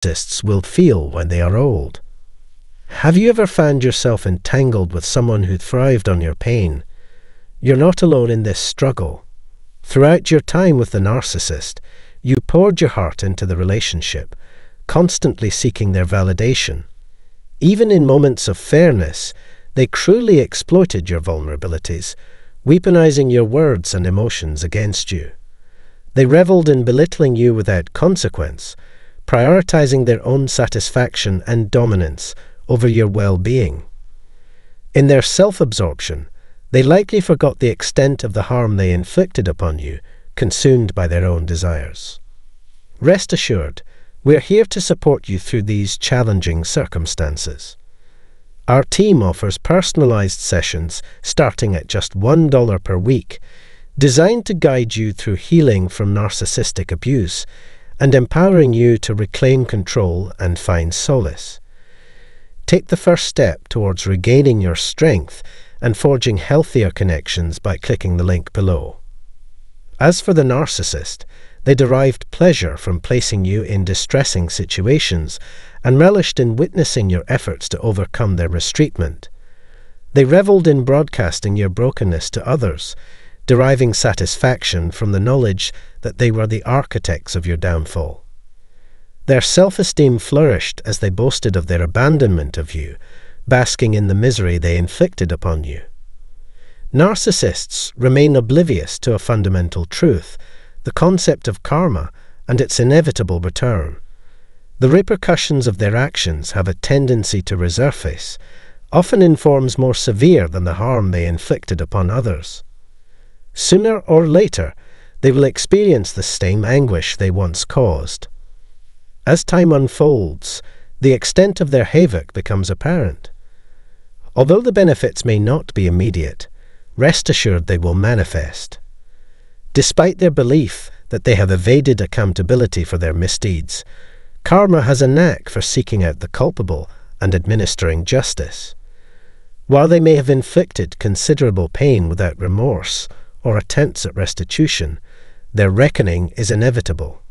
narcissists will feel when they are old. Have you ever found yourself entangled with someone who thrived on your pain? You're not alone in this struggle. Throughout your time with the narcissist, you poured your heart into the relationship, constantly seeking their validation. Even in moments of fairness, they cruelly exploited your vulnerabilities, weaponizing your words and emotions against you. They reveled in belittling you without consequence, prioritizing their own satisfaction and dominance over your well-being. In their self-absorption, they likely forgot the extent of the harm they inflicted upon you, consumed by their own desires. Rest assured, we're here to support you through these challenging circumstances. Our team offers personalized sessions starting at just $1 per week, designed to guide you through healing from narcissistic abuse and empowering you to reclaim control and find solace. Take the first step towards regaining your strength and forging healthier connections by clicking the link below. As for the narcissist, they derived pleasure from placing you in distressing situations and relished in witnessing your efforts to overcome their mistreatment. They reveled in broadcasting your brokenness to others, deriving satisfaction from the knowledge that they were the architects of your downfall. Their self-esteem flourished as they boasted of their abandonment of you, basking in the misery they inflicted upon you. Narcissists remain oblivious to a fundamental truth, the concept of karma and its inevitable return. The repercussions of their actions have a tendency to resurface, often in forms more severe than the harm they inflicted upon others. Sooner or later, they will experience the same anguish they once caused. As time unfolds, the extent of their havoc becomes apparent. Although the benefits may not be immediate, rest assured they will manifest. Despite their belief that they have evaded accountability for their misdeeds, karma has a knack for seeking out the culpable and administering justice. While they may have inflicted considerable pain without remorse or attempts at restitution, their reckoning is inevitable.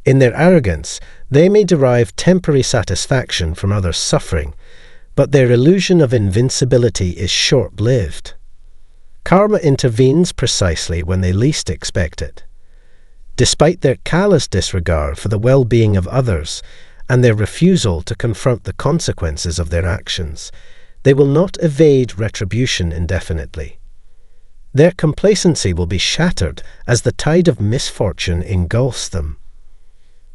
In their arrogance, they may derive temporary satisfaction from others' suffering, but their illusion of invincibility is short-lived. Karma intervenes precisely when they least expect it. Despite their callous disregard for the well-being of others and their refusal to confront the consequences of their actions, they will not evade retribution indefinitely. Their complacency will be shattered as the tide of misfortune engulfs them.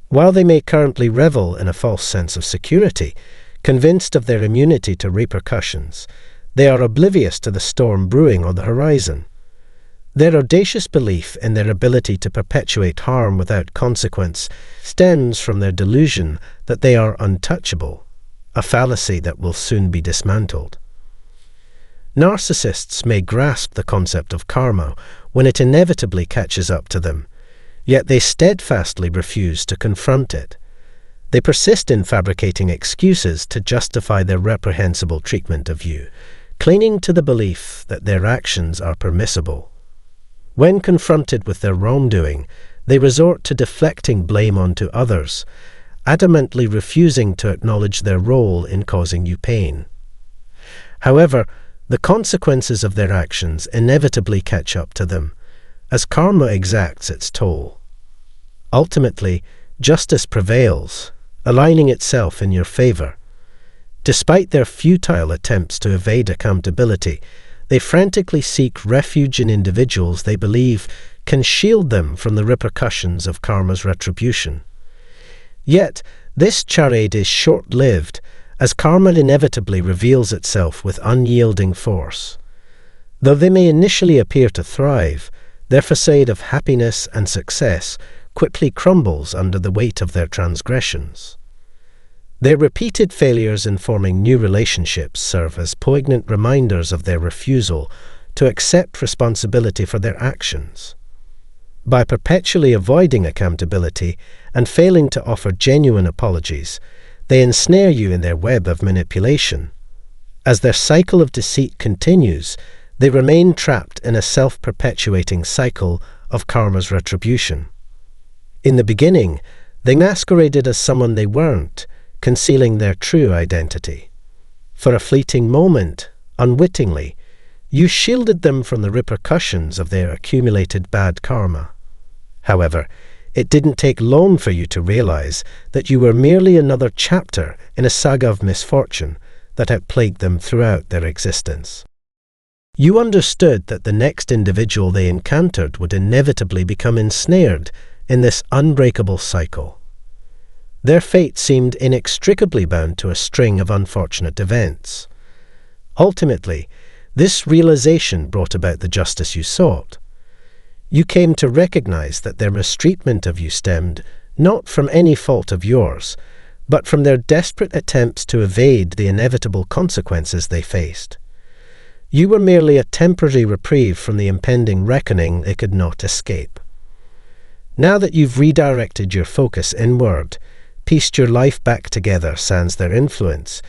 While they may currently revel in a false sense of security, convinced of their immunity to repercussions, they are oblivious to the storm brewing on the horizon. Their audacious belief in their ability to perpetuate harm without consequence stems from their delusion that they are untouchable, a fallacy that will soon be dismantled. Narcissists may grasp the concept of karma when it inevitably catches up to them, yet they steadfastly refuse to confront it. They persist in fabricating excuses to justify their reprehensible treatment of you, clinging to the belief that their actions are permissible. When confronted with their wrongdoing, they resort to deflecting blame onto others, adamantly refusing to acknowledge their role in causing you pain. However, the consequences of their actions inevitably catch up to them, as karma exacts its toll. Ultimately, justice prevails, aligning itself in your favor. Despite their futile attempts to evade accountability, they frantically seek refuge in individuals they believe can shield them from the repercussions of karma's retribution. Yet, this charade is short-lived, as karma inevitably reveals itself with unyielding force. Though they may initially appear to thrive, their facade of happiness and success quickly crumbles under the weight of their transgressions. Their repeated failures in forming new relationships serve as poignant reminders of their refusal to accept responsibility for their actions. By perpetually avoiding accountability and failing to offer genuine apologies, they ensnare you in their web of manipulation. As their cycle of deceit continues, they remain trapped in a self-perpetuating cycle of karma's retribution. In the beginning, They masqueraded as someone they weren't, concealing their true identity. For a fleeting moment, unwittingly, you shielded them from the repercussions of their accumulated bad karma. However, it didn't take long for you to realize that you were merely another chapter in a saga of misfortune that had plagued them throughout their existence. You understood that the next individual they encountered would inevitably become ensnared in this unbreakable cycle. Their fate seemed inextricably bound to a string of unfortunate events. Ultimately, this realization brought about the justice you sought. You came to recognize that their mistreatment of you stemmed not from any fault of yours, but from their desperate attempts to evade the inevitable consequences they faced. You were merely a temporary reprieve from the impending reckoning they could not escape. Now that you've redirected your focus inward, pieced your life back together sans their influence,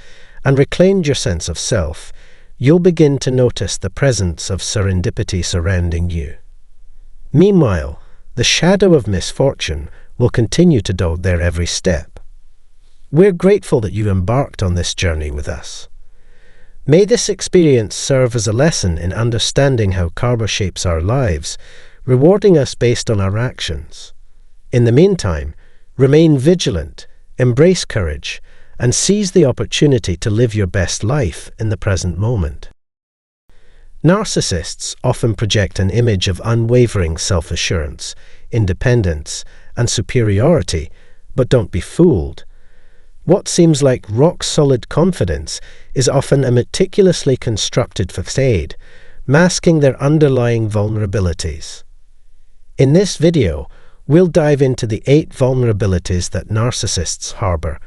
and reclaimed your sense of self, you'll begin to notice the presence of serendipity surrounding you. Meanwhile, the shadow of misfortune will continue to dog their every step. We're grateful that you embarked on this journey with us. May this experience serve as a lesson in understanding how karma shapes our lives, rewarding us based on our actions. In the meantime, remain vigilant, embrace courage, and seize the opportunity to live your best life in the present moment. Narcissists often project an image of unwavering self-assurance, independence, and superiority, but don't be fooled. What seems like rock-solid confidence is often a meticulously constructed facade, masking their underlying vulnerabilities. In this video, we'll dive into the 8 vulnerabilities that narcissists harbor,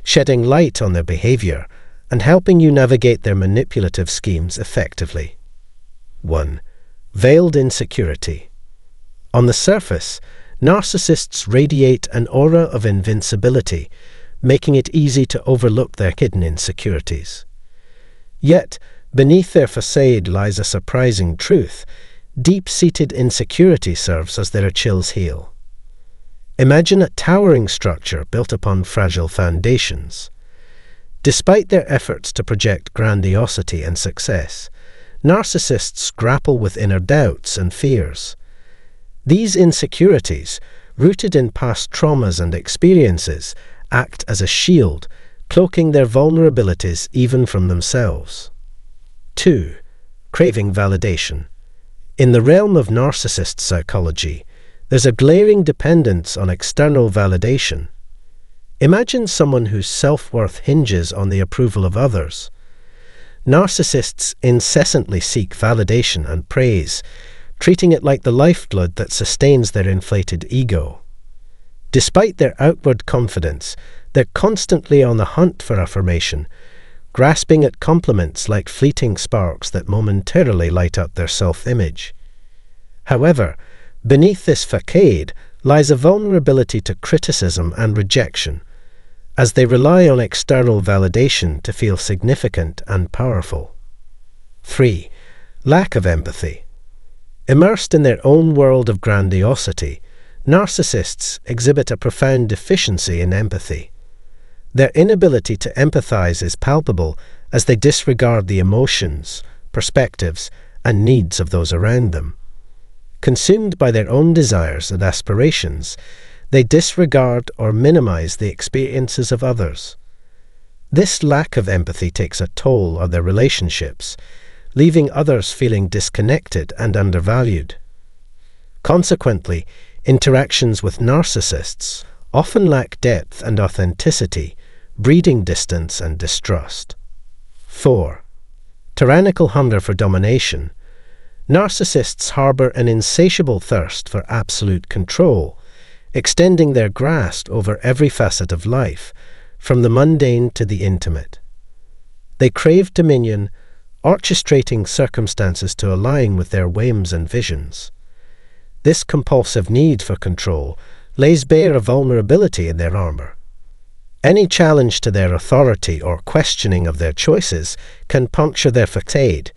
shedding light on their behavior and helping you navigate their manipulative schemes effectively. 1. Veiled insecurity. On the surface, narcissists radiate an aura of invincibility, making it easy to overlook their hidden insecurities. Yet, beneath their facade lies a surprising truth. Deep-seated insecurity serves as their Achilles heel. Imagine a towering structure built upon fragile foundations. Despite their efforts to project grandiosity and success, narcissists grapple with inner doubts and fears. These insecurities, rooted in past traumas and experiences, act as a shield, cloaking their vulnerabilities even from themselves. 2. Craving validation. In the realm of narcissist psychology, there's a glaring dependence on external validation. Imagine someone whose self-worth hinges on the approval of others. Narcissists incessantly seek validation and praise, treating it like the lifeblood that sustains their inflated ego. Despite their outward confidence, they're constantly on the hunt for affirmation, grasping at compliments like fleeting sparks that momentarily light up their self-image. However, beneath this facade lies a vulnerability to criticism and rejection, as they rely on external validation to feel significant and powerful. 3. Lack of empathy. Immersed in their own world of grandiosity, narcissists exhibit a profound deficiency in empathy. Their inability to empathize is palpable as they disregard the emotions, perspectives, and needs of those around them. Consumed by their own desires and aspirations, they disregard or minimize the experiences of others. This lack of empathy takes a toll on their relationships, leaving others feeling disconnected and undervalued. Consequently, interactions with narcissists often lack depth and authenticity, breeding distance and distrust. 4. Tyrannical hunger for domination. Narcissists harbor an insatiable thirst for absolute control, extending their grasp over every facet of life, from the mundane to the intimate. They crave dominion, orchestrating circumstances to align with their whims and visions. This compulsive need for control lays bare a vulnerability in their armor. Any challenge to their authority or questioning of their choices can puncture their facade,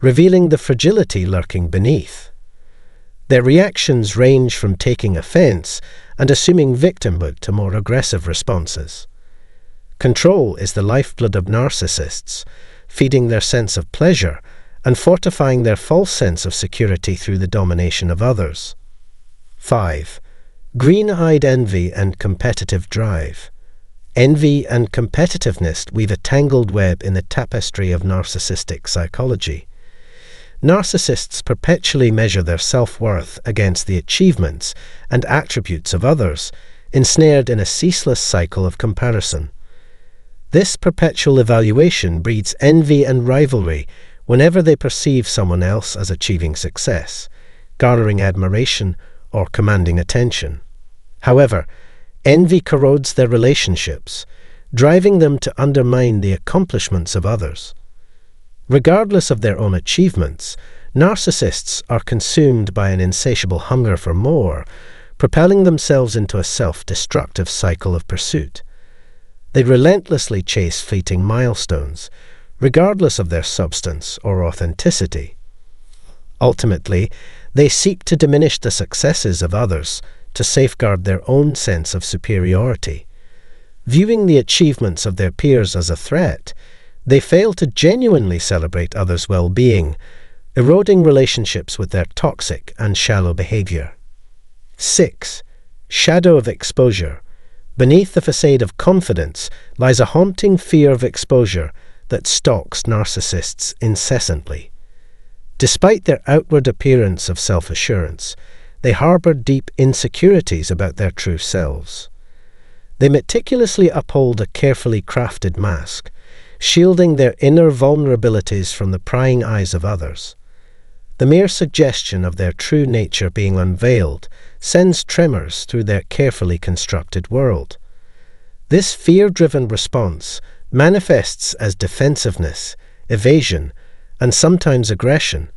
revealing the fragility lurking beneath. Their reactions range from taking offense and assuming victimhood to more aggressive responses. Control is the lifeblood of narcissists, feeding their sense of pleasure and fortifying their false sense of security through the domination of others. 5. Green-eyed envy and competitive drive. Envy and competitiveness weave a tangled web in the tapestry of narcissistic psychology. Narcissists perpetually measure their self-worth against the achievements and attributes of others, ensnared in a ceaseless cycle of comparison. This perpetual evaluation breeds envy and rivalry whenever they perceive someone else as achieving success, garnering admiration, or commanding attention. However, envy corrodes their relationships, driving them to undermine the accomplishments of others. Regardless of their own achievements, narcissists are consumed by an insatiable hunger for more, propelling themselves into a self-destructive cycle of pursuit. They relentlessly chase fleeting milestones, regardless of their substance or authenticity. Ultimately, they seek to diminish the successes of others to safeguard their own sense of superiority. Viewing the achievements of their peers as a threat, they fail to genuinely celebrate others' well-being, eroding relationships with their toxic and shallow behavior. 6. Shadow of exposure. Beneath the facade of confidence lies a haunting fear of exposure that stalks narcissists incessantly. Despite their outward appearance of self-assurance, they harbor deep insecurities about their true selves. They meticulously uphold a carefully crafted mask, shielding their inner vulnerabilities from the prying eyes of others. The mere suggestion of their true nature being unveiled sends tremors through their carefully constructed world. This fear-driven response manifests as defensiveness, evasion, and sometimes aggression,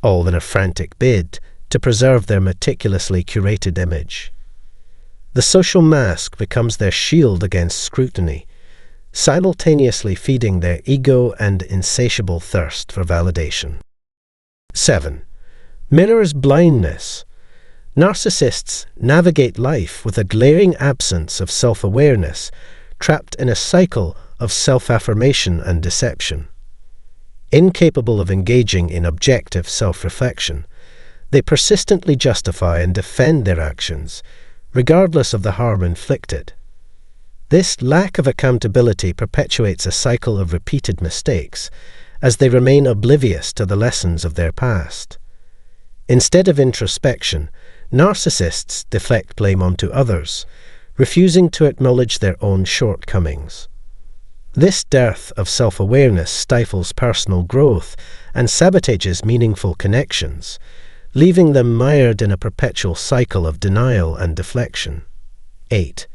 all in a frantic bid to preserve their meticulously curated image. The social mask becomes their shield against scrutiny, simultaneously feeding their ego and insatiable thirst for validation. 7. Mirror's blindness. Narcissists navigate life with a glaring absence of self-awareness, trapped in a cycle of self-affirmation and deception. Incapable of engaging in objective self-reflection, they persistently justify and defend their actions, regardless of the harm inflicted. This lack of accountability perpetuates a cycle of repeated mistakes, as they remain oblivious to the lessons of their past. Instead of introspection, narcissists deflect blame onto others, refusing to acknowledge their own shortcomings. This dearth of self-awareness stifles personal growth and sabotages meaningful connections, leaving them mired in a perpetual cycle of denial and deflection. 8.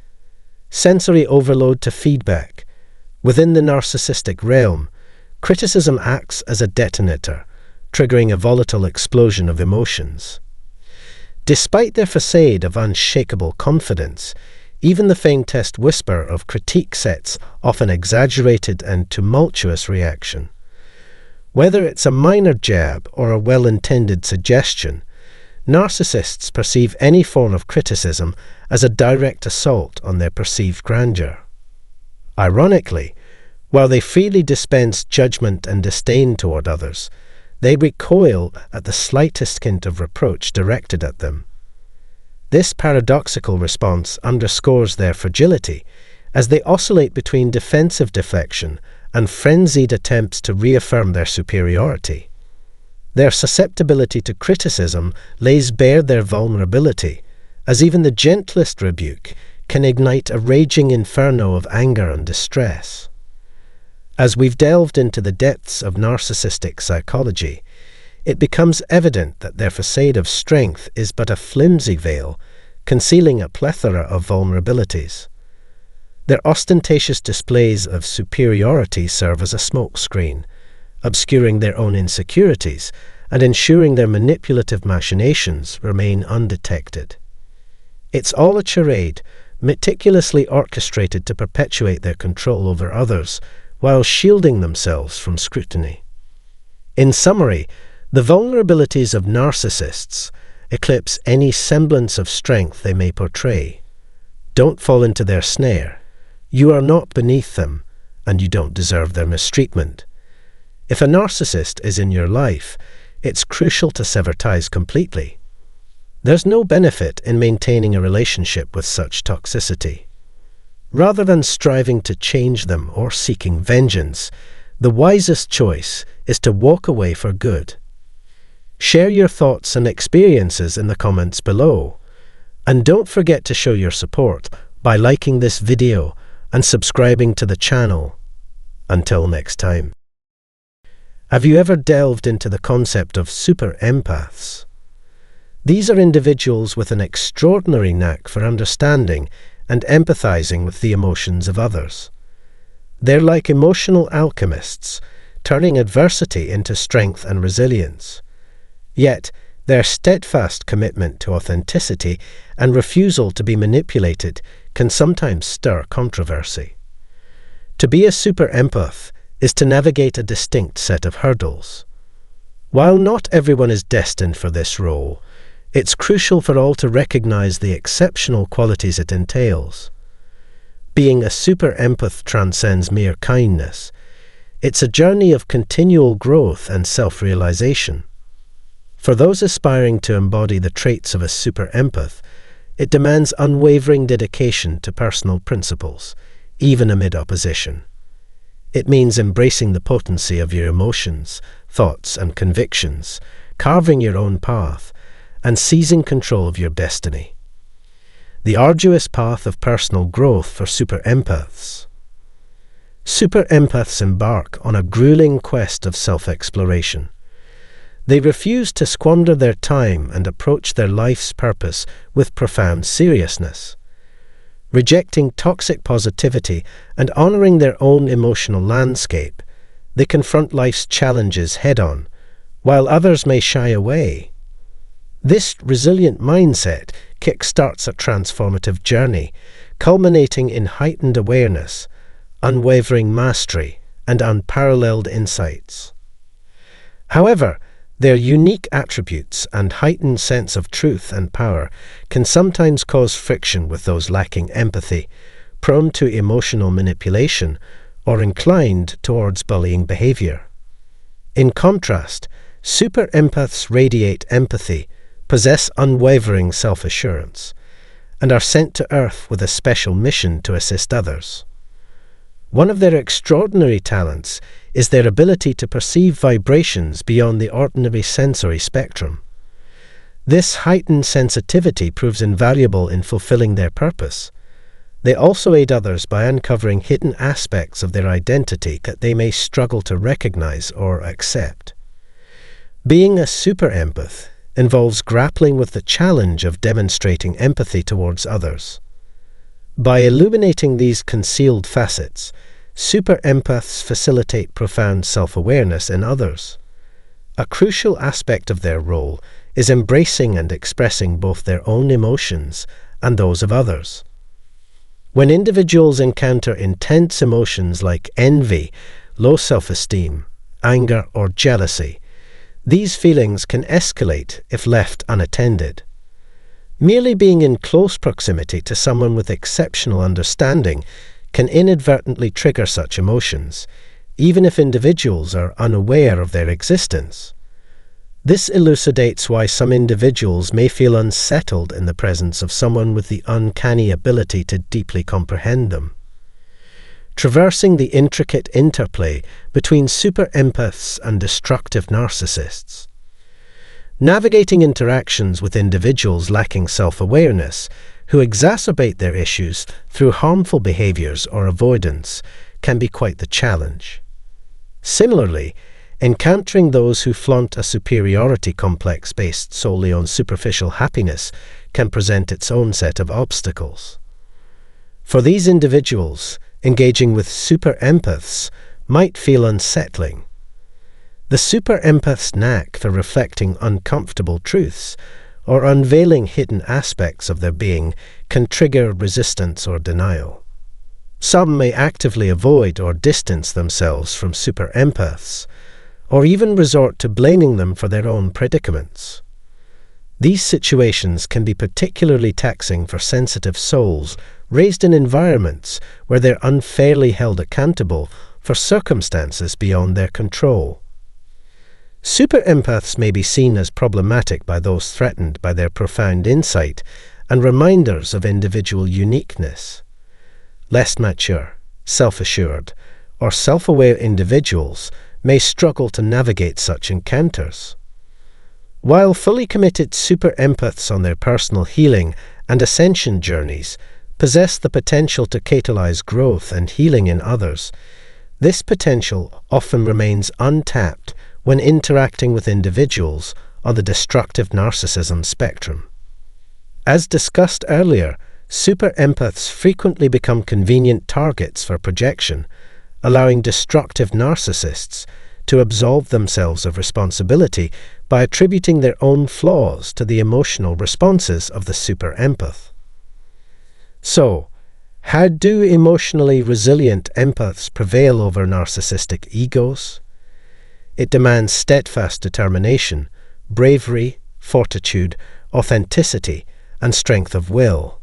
Sensory overload to feedback. Within the narcissistic realm, criticism acts as a detonator, triggering a volatile explosion of emotions. Despite their facade of unshakable confidence, even the faintest whisper of critique sets off an exaggerated and tumultuous reaction. Whether it's a minor jab or a well-intended suggestion, narcissists perceive any form of criticism as a direct assault on their perceived grandeur. Ironically, while they freely dispense judgment and disdain toward others, they recoil at the slightest hint of reproach directed at them. This paradoxical response underscores their fragility, as they oscillate between defensive deflection and frenzied attempts to reaffirm their superiority. Their susceptibility to criticism lays bare their vulnerability, as even the gentlest rebuke can ignite a raging inferno of anger and distress. As we've delved into the depths of narcissistic psychology, it becomes evident that their facade of strength is but a flimsy veil, concealing a plethora of vulnerabilities. Their ostentatious displays of superiority serve as a smokescreen, obscuring their own insecurities and ensuring their manipulative machinations remain undetected. It's all a charade, meticulously orchestrated to perpetuate their control over others while shielding themselves from scrutiny. In summary, the vulnerabilities of narcissists eclipse any semblance of strength they may portray. Don't fall into their snare. You are not beneath them, and you don't deserve their mistreatment. If a narcissist is in your life, it's crucial to sever ties completely. There's no benefit in maintaining a relationship with such toxicity. Rather than striving to change them or seeking vengeance, the wisest choice is to walk away for good. Share your thoughts and experiences in the comments below. And don't forget to show your support by liking this video and subscribing to the channel. Until next time. Have you ever delved into the concept of super empaths? These are individuals with an extraordinary knack for understanding and empathizing with the emotions of others. They're like emotional alchemists, turning adversity into strength and resilience. Yet, their steadfast commitment to authenticity and refusal to be manipulated can sometimes stir controversy. To be a super empath is to navigate a distinct set of hurdles. While not everyone is destined for this role, it's crucial for all to recognize the exceptional qualities it entails. Being a super empath transcends mere kindness. It's a journey of continual growth and self-realization. For those aspiring to embody the traits of a super empath, it demands unwavering dedication to personal principles, even amid opposition. It means embracing the potency of your emotions, thoughts, and convictions, carving your own path, and seizing control of your destiny. The arduous path of personal growth for super empaths. Super empaths embark on a grueling quest of self-exploration. They refuse to squander their time and approach their life's purpose with profound seriousness. Rejecting toxic positivity and honoring their own emotional landscape, they confront life's challenges head-on, while others may shy away. This resilient mindset kickstarts a transformative journey, culminating in heightened awareness, unwavering mastery, and unparalleled insights. However, their unique attributes and heightened sense of truth and power can sometimes cause friction with those lacking empathy, prone to emotional manipulation, or inclined towards bullying behavior. In contrast, super empaths radiate empathy, possess unwavering self-assurance, and are sent to Earth with a special mission to assist others. One of their extraordinary talents is their ability to perceive vibrations beyond the ordinary sensory spectrum. This heightened sensitivity proves invaluable in fulfilling their purpose. They also aid others by uncovering hidden aspects of their identity that they may struggle to recognize or accept. Being a super empath involves grappling with the challenge of demonstrating empathy towards others. By illuminating these concealed facets, super empaths facilitate profound self-awareness in others. A crucial aspect of their role is embracing and expressing both their own emotions and those of others. When individuals encounter intense emotions like envy, low self-esteem, anger, or jealousy, these feelings can escalate if left unattended. Merely being in close proximity to someone with exceptional understanding can inadvertently trigger such emotions, even if individuals are unaware of their existence. This elucidates why some individuals may feel unsettled in the presence of someone with the uncanny ability to deeply comprehend them. Traversing the intricate interplay between super empaths and destructive narcissists. Navigating interactions with individuals lacking self-awareness, who exacerbate their issues through harmful behaviors or avoidance, can be quite the challenge. Similarly, encountering those who flaunt a superiority complex based solely on superficial happiness can present its own set of obstacles. For these individuals, engaging with super empaths might feel unsettling. The super empath's knack for reflecting uncomfortable truths or unveiling hidden aspects of their being can trigger resistance or denial. Some may actively avoid or distance themselves from super empaths, or even resort to blaming them for their own predicaments. These situations can be particularly taxing for sensitive souls raised in environments where they're unfairly held accountable for circumstances beyond their control. Super empaths may be seen as problematic by those threatened by their profound insight and reminders of individual uniqueness. Less mature, self-assured, or self-aware individuals may struggle to navigate such encounters. While fully committed super empaths on their personal healing and ascension journeys possess the potential to catalyze growth and healing in others, this potential often remains untapped when interacting with individuals on the destructive narcissism spectrum. As discussed earlier, super empaths frequently become convenient targets for projection, allowing destructive narcissists to absolve themselves of responsibility by attributing their own flaws to the emotional responses of the super empath. So, how do emotionally resilient empaths prevail over narcissistic egos? It demands steadfast determination, bravery, fortitude, authenticity, and strength of will.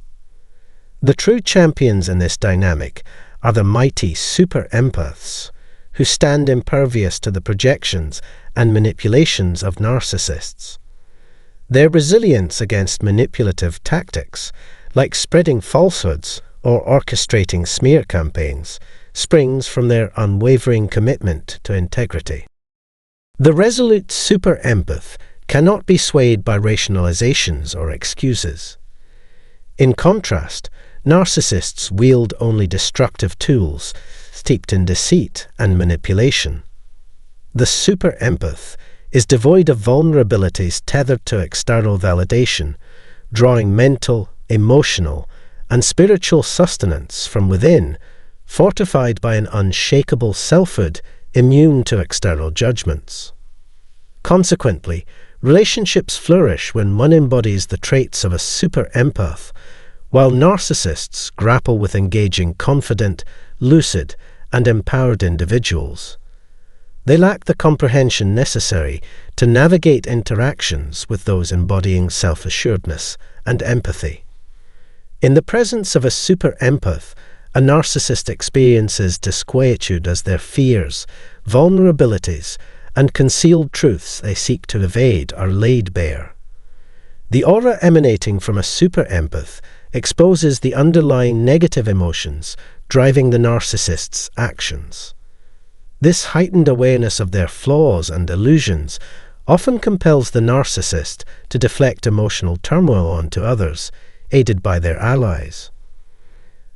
The true champions in this dynamic are the mighty super empaths, who stand impervious to the projections and manipulations of narcissists. Their resilience against manipulative tactics, like spreading falsehoods or orchestrating smear campaigns, springs from their unwavering commitment to integrity. The resolute super empath cannot be swayed by rationalizations or excuses. In contrast, narcissists wield only destructive tools, steeped in deceit and manipulation. The super empath is devoid of vulnerabilities tethered to external validation, drawing mental, emotional, and spiritual sustenance from within, fortified by an unshakable selfhood immune to external judgments. Consequently, relationships flourish when one embodies the traits of a super empath, while narcissists grapple with engaging confident, lucid, and empowered individuals. They lack the comprehension necessary to navigate interactions with those embodying self-assuredness and empathy. In the presence of a super empath, a narcissist experiences disquietude as their fears, vulnerabilities, and concealed truths they seek to evade are laid bare. The aura emanating from a super empath exposes the underlying negative emotions driving the narcissist's actions. This heightened awareness of their flaws and illusions often compels the narcissist to deflect emotional turmoil onto others, aided by their allies.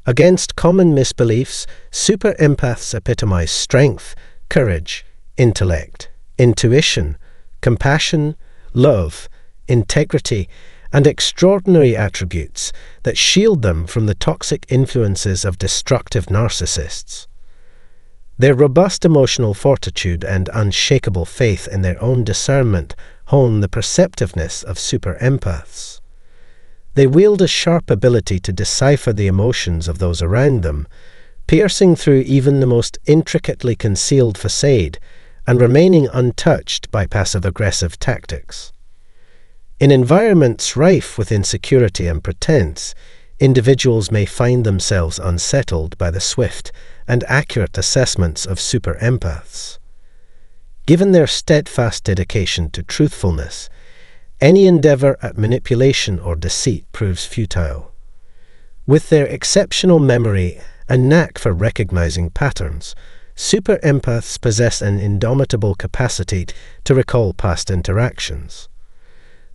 Against common misbeliefs, super empaths epitomize strength, courage, intellect, intuition, compassion, love, integrity, and extraordinary attributes that shield them from the toxic influences of destructive narcissists. Their robust emotional fortitude and unshakable faith in their own discernment hone the perceptiveness of super empaths. They wield a sharp ability to decipher the emotions of those around them, piercing through even the most intricately concealed facade and remaining untouched by passive-aggressive tactics. In environments rife with insecurity and pretense, individuals may find themselves unsettled by the swift and accurate assessments of super empaths. Given their steadfast dedication to truthfulness, any endeavor at manipulation or deceit proves futile. With their exceptional memory and knack for recognizing patterns, super empaths possess an indomitable capacity to recall past interactions.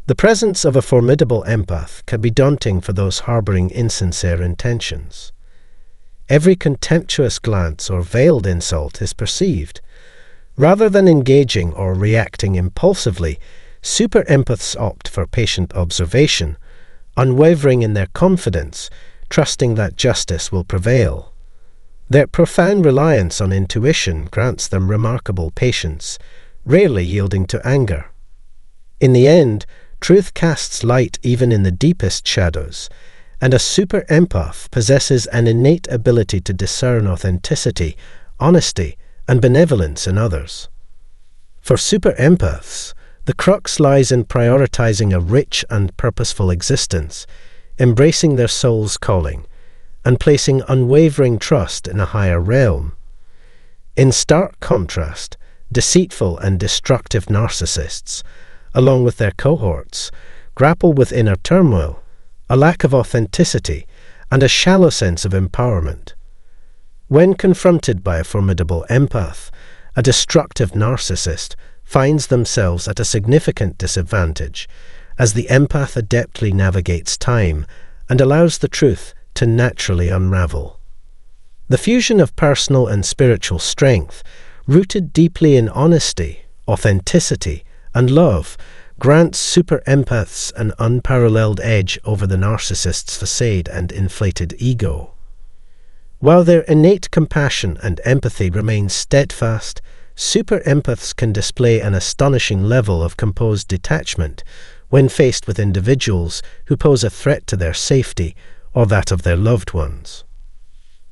The presence of a formidable empath can be daunting for those harboring insincere intentions. Every contemptuous glance or veiled insult is perceived. Rather than engaging or reacting impulsively, super empaths opt for patient observation, unwavering in their confidence, trusting that justice will prevail. Their profound reliance on intuition grants them remarkable patience, rarely yielding to anger. In the end, truth casts light even in the deepest shadows, and a super empath possesses an innate ability to discern authenticity, honesty, and benevolence in others. For super empaths, The crux lies in prioritizing a rich and purposeful existence, embracing their soul's calling, and placing unwavering trust in a higher realm. In stark contrast, deceitful and destructive narcissists, along with their cohorts, grapple with inner turmoil, a lack of authenticity, and a shallow sense of empowerment. When confronted by a formidable empath, a destructive narcissist finds themselves at a significant disadvantage, as the empath adeptly navigates time and allows the truth to naturally unravel. The fusion of personal and spiritual strength, rooted deeply in honesty, authenticity, and love, grants super empaths an unparalleled edge over the narcissist's facade and inflated ego. While their innate compassion and empathy remain steadfast, super empaths can display an astonishing level of composed detachment when faced with individuals who pose a threat to their safety or that of their loved ones.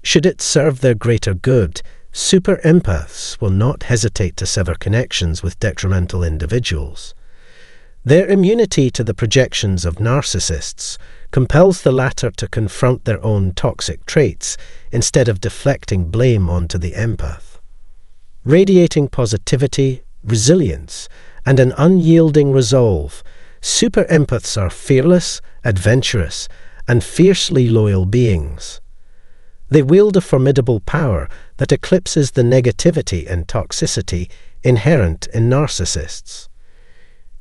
Should it serve their greater good, super empaths will not hesitate to sever connections with detrimental individuals. Their immunity to the projections of narcissists compels the latter to confront their own toxic traits instead of deflecting blame onto the empath. Radiating positivity, resilience, and an unyielding resolve, super empaths are fearless, adventurous, and fiercely loyal beings. They wield a formidable power that eclipses the negativity and toxicity inherent in narcissists.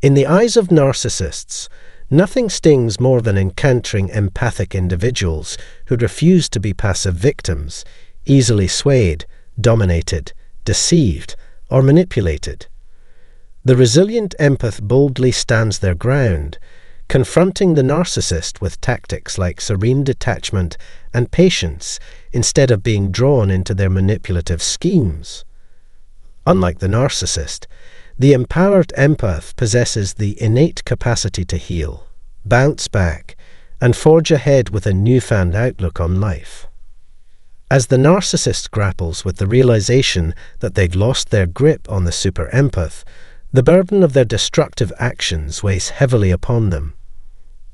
In the eyes of narcissists, nothing stings more than encountering empathic individuals who refuse to be passive victims, easily swayed, dominated, deceived, or manipulated. The resilient empath boldly stands their ground, confronting the narcissist with tactics like serene detachment and patience instead of being drawn into their manipulative schemes. Unlike the narcissist, the empowered empath possesses the innate capacity to heal, bounce back, and forge ahead with a newfound outlook on life. As the narcissist grapples with the realization that they've lost their grip on the super empath, the burden of their destructive actions weighs heavily upon them.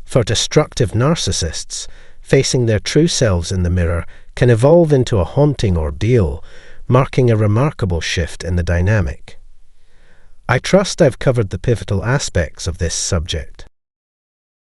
For destructive narcissists, facing their true selves in the mirror can evolve into a haunting ordeal, marking a remarkable shift in the dynamic. I trust I've covered the pivotal aspects of this subject.